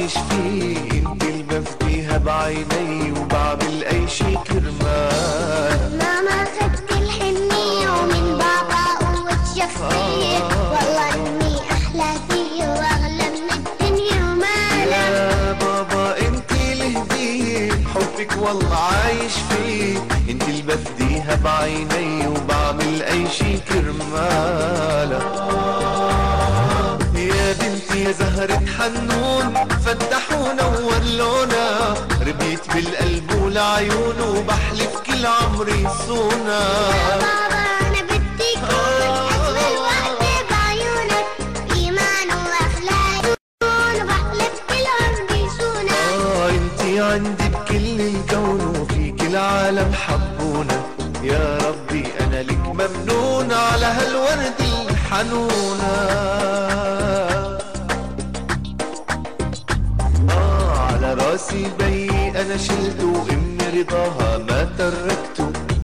عايش فيه، انت اللي بفديها بعيني وبعمل اي شي كرمال. ماما خدت الحنية ومن بابا قوة شخصية، والله امي احلى فيه واغلى من الدنيا ومالها. يا بابا انت الهدية، حبك والله عايش فيه، انت اللي بفديها بعيني وبعمل اي شي كرمالها. يا بنتي يا زهرة حنون، فتح ونور لونا، ربيت بالقلب والعيون وبحلف كل عمري صونا. يا بابا انا بدي كون اجمل وحدة بعيونك، ايمان واخلاق وبحلف كل عمري صونك. انتي عندي بكل الكون وفيك العالم حبونا، يا ربي انا لك ممنون على هالورد الحنونة. على راسي بي انا شلته، وامي رضاها ما تركته،